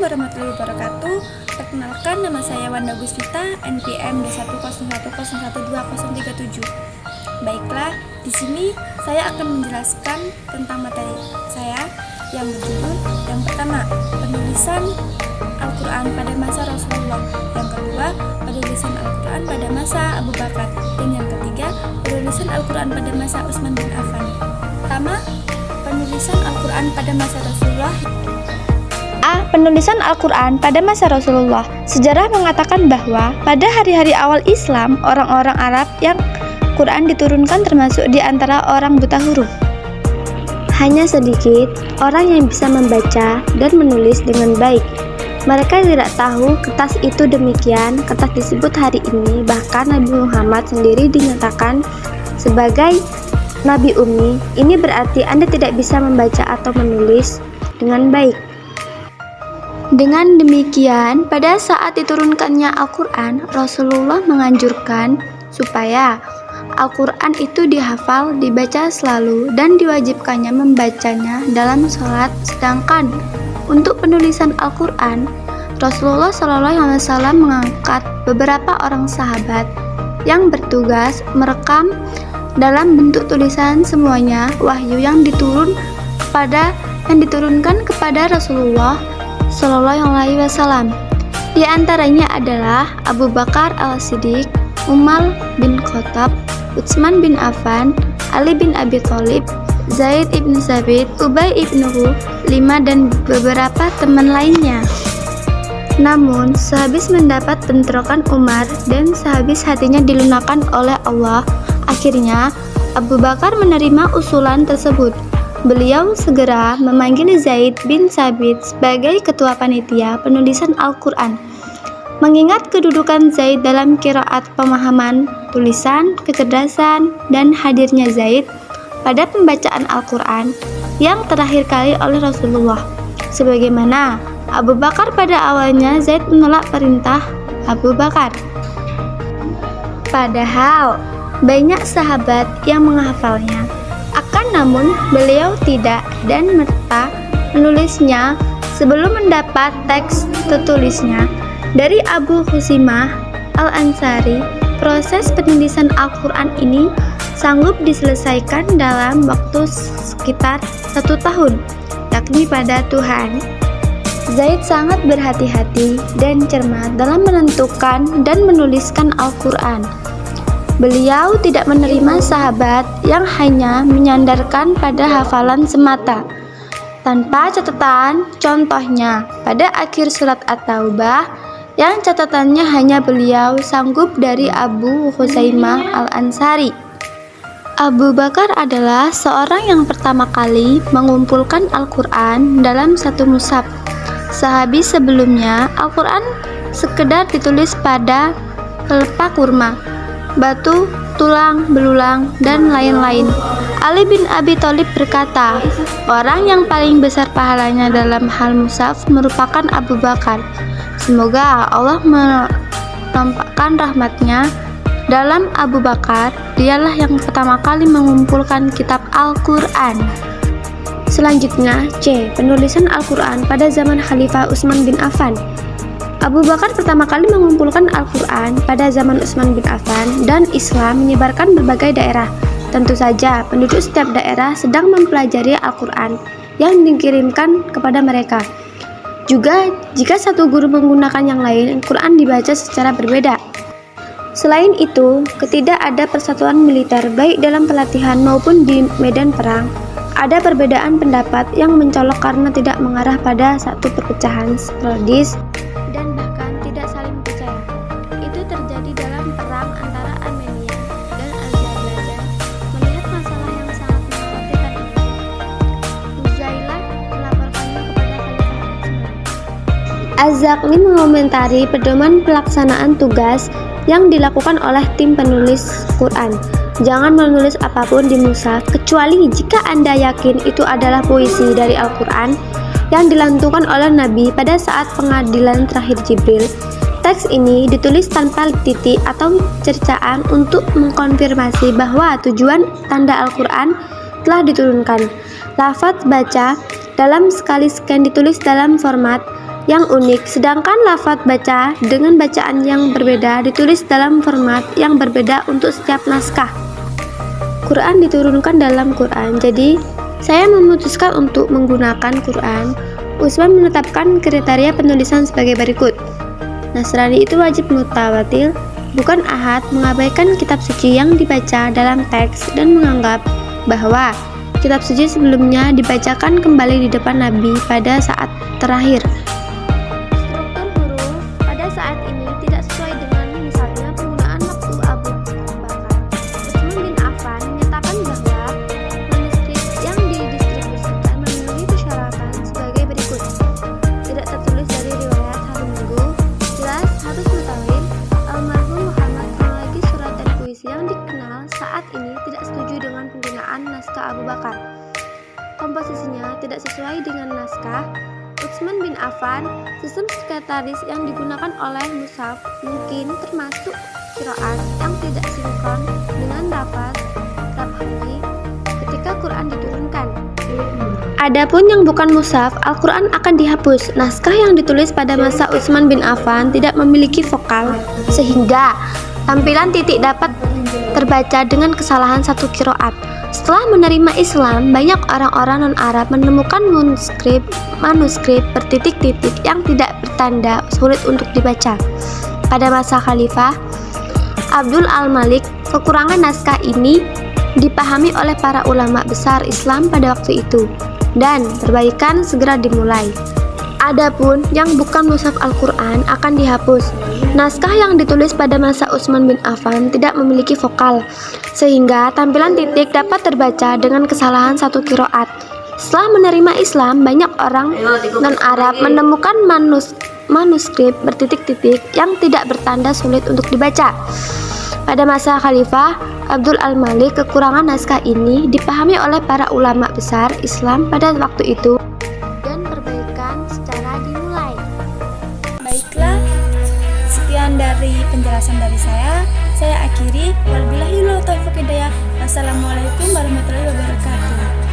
warahmatullahi wabarakatuh. Perkenalkan, nama saya Wanda Gusvita, NPM D101011237. Baiklah, di sini saya akan menjelaskan tentang materi saya yang berjudul yang pertama, penulisan Al-Quran pada masa Rasulullah. Yang kedua, penulisan Al-Quran pada masa Abu Bakar. Dan yang ketiga, penulisan Al-Quran pada masa Utsman bin Affan. Pertama, penulisan Al-Quran pada masa Rasulullah. Penulisan Al-Quran pada masa Rasulullah. Sejarah mengatakan bahwa pada hari-hari awal Islam, orang-orang Arab yang Quran diturunkan termasuk di antara orang buta huruf. Hanya sedikit orang yang bisa membaca dan menulis dengan baik. Mereka tidak tahu kertas itu demikian. Kertas disebut hari ini, bahkan Nabi Muhammad sendiri dinyatakan sebagai Nabi Ummi. Ini berarti Anda tidak bisa membaca atau menulis dengan baik. Dengan demikian, pada saat diturunkannya Al-Quran, Rasulullah menganjurkan supaya Al-Quran itu dihafal, dibaca selalu, dan diwajibkannya membacanya dalam sholat. Sedangkan untuk penulisan Al-Quran, Rasulullah SAW mengangkat beberapa orang sahabat yang bertugas merekam dalam bentuk tulisan semuanya wahyu yang diturunkan kepada Rasulullah SAW. Di antaranya adalah Abu Bakar Al-Siddiq, Umar bin Khattab, Utsman bin Affan, Ali bin Abi Thalib, Zaid ibn Sabit, Ubay ibn Khalaf, dan beberapa teman lainnya. Namun, sehabis mendapat bentrokan Umar dan sehabis hatinya dilunakkan oleh Allah, akhirnya Abu Bakar menerima usulan tersebut. Beliau segera memanggil Zaid bin Sabit sebagai ketua panitia penulisan Al-Quran. Mengingat kedudukan Zaid dalam qiraat, pemahaman, tulisan, kecerdasan, dan hadirnya Zaid pada pembacaan Al-Quran yang terakhir kali oleh Rasulullah. Sebagaimana Abu Bakar pada awalnya, Zaid menolak perintah Abu Bakar. Padahal banyak sahabat yang menghafalnya. Namun beliau tidak dan merta menulisnya sebelum mendapat teks tertulisnya dari Abu Huzaimah Al-Ansari. Proses penulisan Al-Quran ini sanggup diselesaikan dalam waktu sekitar 1 tahun, yakni pada Tuhan. Zaid sangat berhati-hati dan cermat dalam menentukan dan menuliskan Al-Quran. Beliau tidak menerima sahabat yang hanya menyandarkan pada hafalan semata, tanpa catatan. Contohnya, pada akhir surat At-Taubah, yang catatannya hanya beliau sanggup dari Abu Huzaimah Al-Ansari. Abu Bakar adalah seorang yang pertama kali mengumpulkan Al-Quran dalam satu mushaf. Sehabis sebelumnya, Al-Quran sekedar ditulis pada pelepah kurma, batu, tulang, belulang, dan lain-lain. Ali bin Abi Thalib berkata, orang yang paling besar pahalanya dalam hal mushaf merupakan Abu Bakar. Semoga Allah menampakkan rahmatnya dalam Abu Bakar. Dialah yang pertama kali mengumpulkan kitab Al-Quran. Selanjutnya, C. Penulisan Al-Quran pada zaman Khalifah Utsman bin Affan. Abu Bakar pertama kali mengumpulkan Al-Quran pada zaman Utsman bin Affan, dan Islam menyebarkan berbagai daerah. Tentu saja, penduduk setiap daerah sedang mempelajari Al-Quran yang dikirimkan kepada mereka. Juga, jika satu guru menggunakan yang lain, Al-Quran dibaca secara berbeda. Selain itu, tidak ada persatuan militer baik dalam pelatihan maupun di medan perang. Ada perbedaan pendapat yang mencolok karena tidak mengarah pada satu perpecahan sporadis dan bahkan tidak saling percaya. Itu terjadi dalam perang antara Armenia dan Azerbaijan. Melihat masalah yang sangat mengkhawatirkan itu, Uzailah melaporkannya kepada Khalifah Utsman. Az-Zaghli mengomentari pedoman pelaksanaan tugas yang dilakukan oleh tim penulis Quran. Jangan menulis apapun di mushaf kecuali jika Anda yakin itu adalah puisi dari Al-Quran yang dilantunkan oleh Nabi pada saat pengadilan terakhir Jibril. Teks ini ditulis tanpa titik atau cercaan untuk mengkonfirmasi bahwa tujuan tanda Al-Quran telah diturunkan. Lafaz baca dalam sekali scan ditulis dalam format yang unik, sedangkan lafaz baca dengan bacaan yang berbeda ditulis dalam format yang berbeda untuk setiap naskah. Quran diturunkan dalam Quran, jadi saya memutuskan untuk menggunakan Quran. Utsman menetapkan kriteria penulisan sebagai berikut. Nasrani itu wajib mutawatir, bukan ahad, mengabaikan kitab suci yang dibaca dalam teks dan menganggap bahwa kitab suci sebelumnya dibacakan kembali di depan Nabi pada saat terakhir. Struktur huruf pada saat ini tidak sesuai dengan misalnya penggunaan waktu Abu Bakar. Utsman bin Affan menyatakan bahwa manuskrip yang didistribusikan memenuhi persyaratan sebagai berikut. Tidak tertulis dari riwayat hari Minggu, jelas harus mutawil. Almarhum Muhammad kronologi surat dan puisi yang dikenal saat ini tidak setuju dengan penggunaan naskah Abu Bakar. Komposisinya tidak sesuai dengan naskah Utsman bin Affan. Sistem sekretaris yang digunakan oleh mushaf mungkin termasuk qiraat yang tidak sinkron dengan lafaz Rabbani ketika Quran diturunkan. Adapun yang bukan mushaf, Al-Quran akan dihapus. Naskah yang ditulis pada masa Utsman bin Affan tidak memiliki vokal, sehingga tampilan titik dapat terbaca dengan kesalahan satu qiraat. Setelah menerima Islam, banyak orang-orang non-Arab menemukan manuskrip bertitik-titik yang tidak bertanda, sulit untuk dibaca. Pada masa Khalifah Abdul al-Malik, kekurangan naskah ini dipahami oleh para ulama besar Islam pada waktu itu, dan perbaikan segera dimulai. Adapun yang bukan mushaf Al-Quran akan dihapus. Naskah yang ditulis pada masa Utsman bin Affan tidak memiliki vokal, sehingga tampilan titik dapat terbaca dengan kesalahan satu qiraat. Setelah menerima Islam, banyak orang non-Arab menemukan manuskrip bertitik-titik yang tidak bertanda, sulit untuk dibaca. Pada masa Khalifah Abdul al-Malik, kekurangan naskah ini dipahami oleh para ulama besar Islam pada waktu itu, dan perbaikan secara dimulai. Baiklah, sekian dari penjelasan dari saya. Saya akhiri. Wabillahi taufiq hidayah. Wassalamualaikum warahmatullahi wabarakatuh.